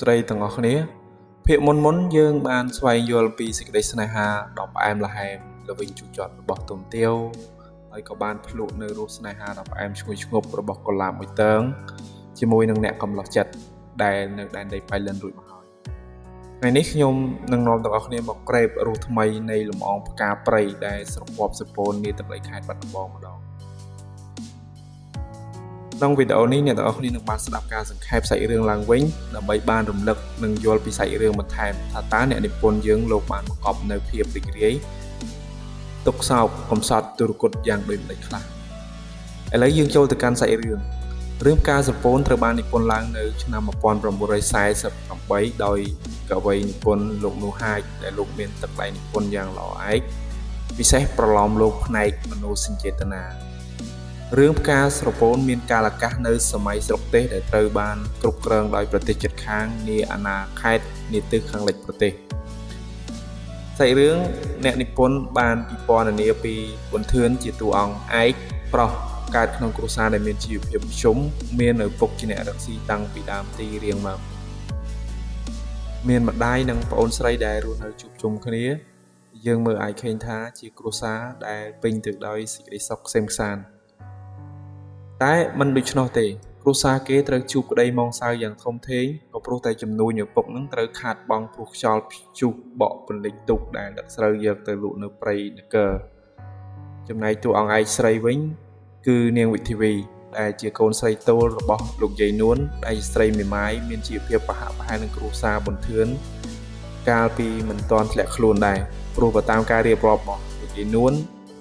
ស្ដីទាំងអស់គ្នាភាគមុនយើងបានស្វែងយល់ពីសេចក្តីស្នេហាដ៏ផ្អែមល្ហែមល្វីងជូរចត់របស់ទុំទាវហើយក៏បានភ្លក់នៅរសស្នេហាដ៏ផ្អែមឈ្ងុយឈ្ងប់របស់កុលាបមួយតើងជាមួយនឹងអ្នកកំឡោះចិត្តដែលនៅដែនដីប៉ៃលិនរួចមកហើយថ្ងៃនេះខ្ញុំនឹងនាំទាំងអស់គ្នាមកក្រេបរសថ្មីនៃលំអងផ្កាព្រៃដែលស្រពាប់សពូននាទឹកដីខេត្តបាត់ដំបងម្ដងក្នុងវីដេអូនេះអ្នកទាំងអស់គ្នានឹងបានស្ដាប់ការសង្ខេបសាច់រឿងឡើងវិញដើម្បីបានរំលឹកនិងយល់ពីសាច់រឿងបន្ថែមថាតើអ្នកនិពន្ធយើងលោកបានបង្កប់នៅភាពរីករាយទុកសោកកំសត់ទុរគតយ៉ាងដូចម្តេចខ្លះឥឡូវយើងចូលទៅកាន់សាច់រឿងផ្កាសពូនត្រូវបាននិពន្ធឡើងនៅឆ្នាំ1948ដោយកវីនិពន្ធលោកនូហាចដែលលោកមានទឹកដៃនិពន្ធយ៉ាងល្អឯកពិសេសប្រឡំលោកផ្នែកមនោសញ្ចេតនារឿងផ្កាស្រពោនមានកាលអាកាសនៅសម័យស្រុកទេសដែលត្រូវបានគ្រប់គ្រងដោយប្រទេសជិតខាងនាអាណាខេត្តនាទិសខាងលិចប្រទេសសាច់រឿងអ្នកនិពន្ធបានពិពណ៌នាពីប៊ុនធឿនជាតួអង្គឯកប្រុសកើតក្នុងគ្រួសារដែលមានជីវភាពមធ្យមមានឪពុកជាអ្នករកស៊ីតាំងពីដើមទីរៀងមកមានម្ដាយនិងប្អូនស្រីដែលរស់នៅជួបជុំគ្នាយើងមើលអាចឃើញថាជាគ្រួសារដែលពេញទៅដោយសេចក្តីសុខក្សេមក្សាន្តតែមិនដូច្នោះទេគ្រួសារគេត្រូវជួបក្តីមងសៅយ៉ាងធំធេងក៏ព្រោះតែជំនួយឪពុកនឹងត្រូវខាតបង់ព្រោះខ្យល់ព្យុះបក់ពន្លិចទុកដែលដឹកស្រូវយកទៅលក់នៅព្រៃនគរចំណែកតួអង្គឯកស្រីវិញគឺនាងវិធីវីដែលជាកូនស្រីតូលរបស់លោកយាយនួនដែលស្រីមេម៉ាយមានជីវភាពប្រហាក់ប្រហែលនឹងគ្រួសារប៊ុនធឿនកាលពីមិនទាន់ធ្លាក់ខ្លួនដែរព្រោះបើតាមការរៀបរាប់របស់លោកយាយនួន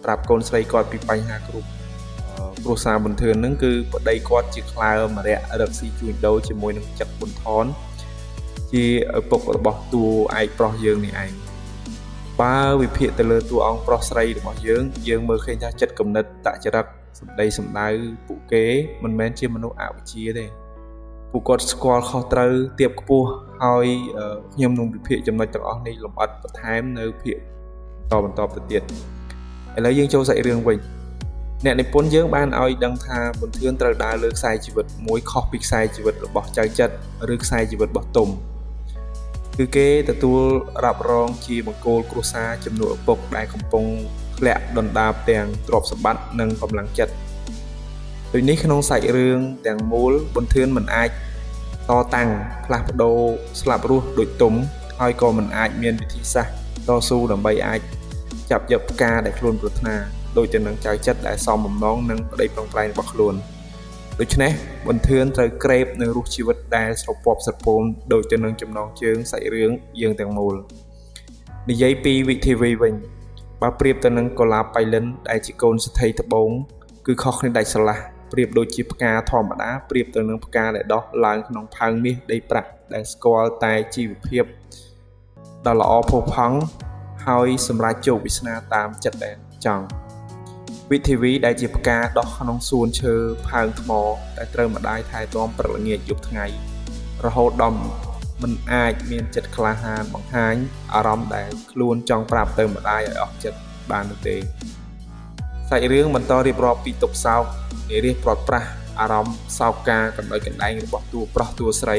ប្រាប់កូនស្រីគាត់ពីបញ្ហាគ្រួសារប៊ុនធឿនហ្នឹងគឺប្តីគាត់ជាខ្លើមរៈរកស៊ីជួញដូរជាមួយនឹងចិត្តប៊ុនថនជាឪពុករបស់តួឯកប្រុសយើងនេះឯងបើវិភាគទៅលើតួអង្គប្រុសស្រីរបស់យើងមើលឃើញថាចិត្តគំនិតតចរិតសម្ដីសម្ដៅពួកគេមិនមែនជាមនុស្សអវិជ្ជាទេពួកគាត់ស្គាល់ខុសត្រូវទៀបខ្ពស់ហើយខ្ញុំនឹងវិភាគចំណុចទាំងអស់នេះលម្អិតបន្ថែមនៅភាគបន្តទៅទៀតឥឡូវយើងចូលសាច់រឿងវិញអ្នកនិពន្ធយើងបានឲ្យដឹងថាប៊ុនធឿនត្រូវដើរលើខ្សែជីវិតមួយខុសពីខ្សែជីវិតរបស់ចៅចិត្តឬខ្សែជីវិតរបស់ទុំគឺគេទទួលរ៉ាប់រងជាបង្គោលគ្រួសារជំនួសឪពុកដែលកំពុងធ្លាក់ដុនដាបទាំងទ្រព្យសម្បត្តិនិងកម្លាំងចិត្តដូចនេះក្នុងសាច់រឿងទាំងមូលប៊ុនធឿនមិនអាចតតាំងផ្លាស់ប្ដូរស្លាប់រស់ដូចទុំហើយក៏មិនអាចមានវិធីសាស្ត្រតស៊ូដើម្បីអាចចាប់យកផ្កាដែលខ្លួនប្រាថ្នាដោយទៅនឹងចៅចិត្តដែលសមបំណងនិងប្តីប្រឹងប្រែងរបស់ខ្លួនដូច្នេះប៊ុនធឿនត្រូវក្រេបនៅរសជីវិតដែលស្រពាប់ស្រពោនដោយទៅនឹងចំណងជើងសាច់រឿងយើងទាំងមូលនិយាយពីវិធីវីវិញបើប្រៀបទៅនឹងកុលាបប៉ៃលិនដែលជាកូនសទ្ធិត្បូងគឺខុសគ្នាដាច់ស្រឡះប្រៀបដូចជាផ្កាធម្មតាប្រៀបទៅនឹងផ្កាដែលដុះឡើងក្នុងផើងមាសដីប្រាក់ដែលស្គាល់តែជីវភាពដ៏ល្អផូរផង់ហើយសម្រាប់ជោគវាសនាតាមចិត្តដែលចង់វិធីវីដែលជាផ្កាដុះក្នុងសួនឈើផើងថ្មដែលត្រូវម្ដាយថែទាំព្រឹកល្ងាចយប់ថ្ងៃរហូតដល់មិនអាចមានចិត្តក្លាហានបង្ហាញអារម្មណ៍ដែលខ្លួនចង់ប្រាប់ទៅម្ដាយឲ្យអស់ចិត្តបាននោះទេសាច់រឿងបន្តរៀបរាប់ពីទុក្ខសោកនិរាសព្រាត់ប្រាសអារម្មណ៍សោកការកណ្ដោយកណ្ដែងរបស់តួប្រុសតួស្រី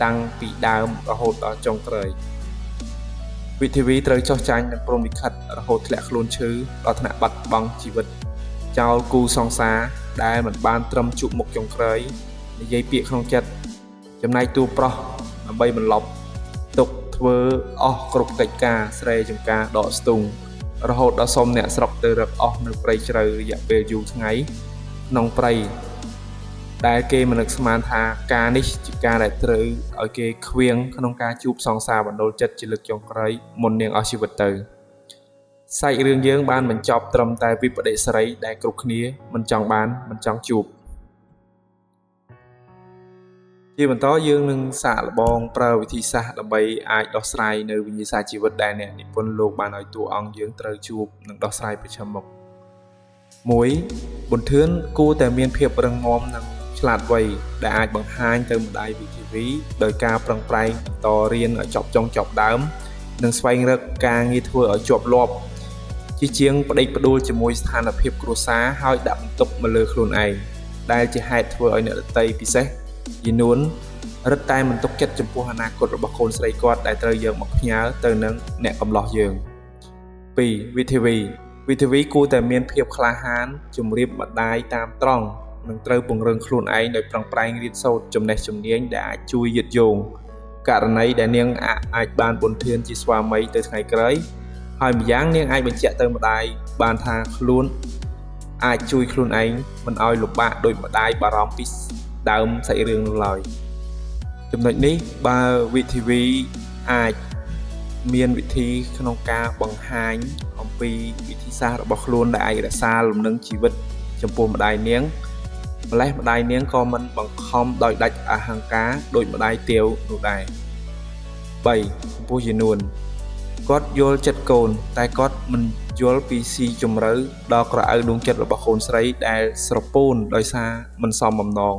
តាំងពីដើមរហូតដល់ចុងក្រោយវិធីវីត្រូវចោះចាញ់និងព្រមលិខិតរហូតធ្លាក់ខ្លួនឈឺដល់ថ្នាក់បាត់បង់ជីវិតចោលគូសង្សារដែលមិនបានត្រឹមជួបមុខចុងក្រោយនិយាយពាក្យក្នុងចិត្តចំណែកតួប្រុសដើម្បីបន្លប់ទុកធ្វើអស់គ្រប់កិច្ចការស្រែចម្ការដកស្ទូងរហូតដល់សុំអ្នកស្រុកទៅរឹកអស់នៅព្រៃជ្រៅរយៈពេលយូរថ្ងៃក្នុងព្រៃដែលគេមិននឹកស្មានថាការនេះជាការដែលត្រូវឲ្យគេខ្វៀងក្នុងការជួបសង្សារបណ្ដុលចិត្តជាលើកចុងក្រោយមុននាងអស់ជីវិតទៅសាច់រឿងយើងបានបញ្ចប់ត្រឹមតែវិបដិសារីដែលគ្រប់គ្នាមិនចង់បានមិនចង់ជួបជាបន្តយើងនឹងសាកល្បងប្រើវិធីសាស្ត្រដើម្បីអាចដោះស្រាយនៅវិញ្ញាសាជីវិតដែលអ្នកនិពន្ធលោកបានឲ្យតួអង្គយើងត្រូវជួបនិងដោះស្រាយប្រឈមមុខ1ប៊ុនធឿនគួរតែមានភាពរឹងមាំនិងឆ្លាតវៃដែលអាចបង្ហាញទៅម្ដាយវិធីវីដោយការប្រឹងប្រែងបន្តរៀនឲ្យចប់ចុងចប់ដើមនិងស្វែងរកការងារធ្វើឲ្យជាប់លាប់ជាជាងប្តេជ្ញាផ្ដួលជាមួយស្ថានភាពគ្រួសារហើយដាក់បន្ទុកមកលើខ្លួនឯងដែលជាហេតុធ្វើឲ្យអ្នកដទៃពិសេសយាយនួន រឹតតែមិនទុកចិត្តចំពោះអនាគតរបស់កូនស្រីគាត់ដែលត្រូវយើងមកផ្ញើទៅនឹងអ្នកកំឡោះយើង 2. វិធីវីគួរតែមានភាពក្លាហានជំរាបម្ដាយតាមត្រង់និងត្រូវពង្រឹងខ្លួនឯងដោយប្រឹងប្រែងរៀនសូត្រចំណេះជំនាញដែលអាចជួយយឹតយងករណីដែលនាងអាចបានបុណ្យធានជាស្វាមីទៅថ្ងៃក្រោយហើយម្យ៉ាងនាងអាចបញ្ជាក់ទៅម្ដាយបានថាខ្លួនអាចជួយខ្លួនឯងមិនឲ្យលំបាកដោយម្ដាយបារម្ភពីដើមសាច់រឿងនោះឡើយចំណុចនេះបើវិធីវីអាចមានវិធីក្នុងការបង្ហាញអំពីវិធីសាស្ត្ររបស់ខ្លួនដែលអាចរក្សាលំនឹងជីវិតចំពោះម្ដាយនាងម្លេះម្ដាយនាងក៏មិនបង្ខំដោយដាច់អហង្ការដោយម្ដាយទាវនោះដែរ 3. ចំពោះយានួនគាត់យល់ចិត្តកូនតែគាត់មិនយល់ពីស៊ីជម្រៅដល់ក្រអៅដួងចិត្តរបស់កូនស្រីដែលស្រពោនដោយសារមិនសមបំណង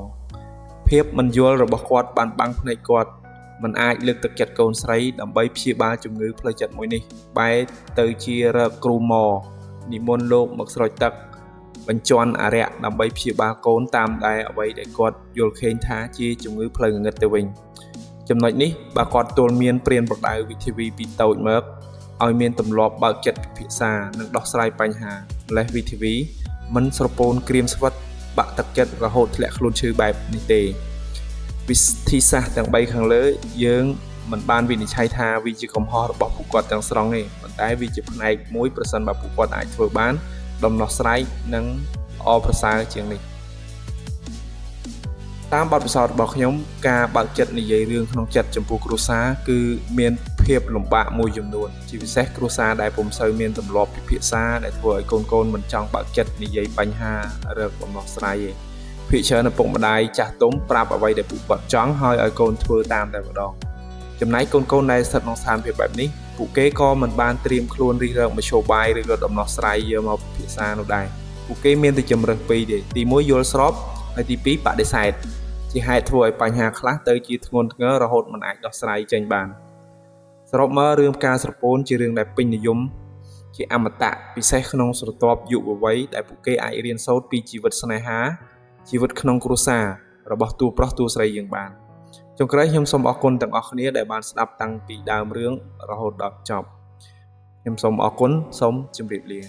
ភាពមិនយល់របស់គាត់បានបាំងភ្នែកគាត់មិនអាចលើកទឹកចិត្តកូនស្រីដើម្បីព្យាបាលជំងឺផ្លូវចិត្តមួយនេះបែរទៅជារកគ្រូម៉និមន្តលោកមកស្រោចទឹកបញ្ជាន់អរិយដើម្បីព្យាបាលកូនតាមដែលអ្វីដែលគាត់យល់ឃើញថាជាជំងឺផ្លូវងងឹតទៅវិញចំណុចនេះបើគាត់ទល់មានព្រានប្រដៅវិធីវីពីតូចមកឲ្យមានទម្លាប់បើកចិត្តពិភាក្សានិងដោះស្រាយបញ្ហាម្លេះវិធីវីមិនស្រពោនក្រៀមស្វិតបាក់ទឹកចិត្តរហូតធ្លាក់ខ្លួនឈឺបែបនេះទេវិធីសាស្ត្រទាំង3ខាងលើយើងមិនបានវិនិច្ឆ័យថាវាជាកំហុសរបស់ពួកគាត់ទាំងស្រុងទេប៉ុន្តែវាជាផ្នែកមួយប្រសិនបើពួកគាត់អាចធ្វើបានដំណោះស្រាយនិងល្អប្រសើរជាងនេះតាមបទពិសោធន៍របស់ខ្ញុំការបើកចិត្តនិយាយរឿងក្នុងចិត្តចំពោះគ្រួសារគឺមានភាពលំបាកមួយចំនួនជាពិសេសគ្រួសារដែលពុំសូវមានទម្លាប់ពិភាក្សាដែលធ្វើឲ្យកូនមិនចង់បើកចិត្តនិយាយបញ្ហារកដំណោះស្រាយទេភាគច្រើនឪពុកម្ដាយចាស់ទុំប្រាប់អ្វីដែលពួកគាត់ចង់ហើយឲ្យកូនធ្វើតាមតែម្ដងចំណែកកូនដែលស្ថិតក្នុងស្ថានភាពបែបនេះពួកគេក៏មិនបានត្រៀមខ្លួនរិះរកមធ្យោបាយឬក៏ដំណោះស្រាយយកមកពិភាក្សានោះដែរពួកគេមានតែជំរើសពីរទេទី1យល់ស្របហើយទី2បដិសេធជាហេតុធ្វើឲ្យបញ្ហាខ្លះទៅជាធ្ងន់ធ្ងររហូតមិនអាចដោះស្រាយចេញបានសរុបមករឿងផ្កាស្រពោនជារឿងដែលពេញនិយមជាអមតៈពិសេសក្នុងស្រទាប់យុវវ័យដែលពួកគេអាចរៀនសូត្រពីជីវិតស្នេហាជីវិតក្នុងគ្រួសាររបស់តួប្រុសតួស្រីយើងបានចុងក្រោយខ្ញុំសូមអរគុណទាំងអស់គ្នាដែលបានស្ដាប់តាំងពីដើមរឿងរហូតដល់ចប់ខ្ញុំសូមអរគុណសូមជម្រាបលា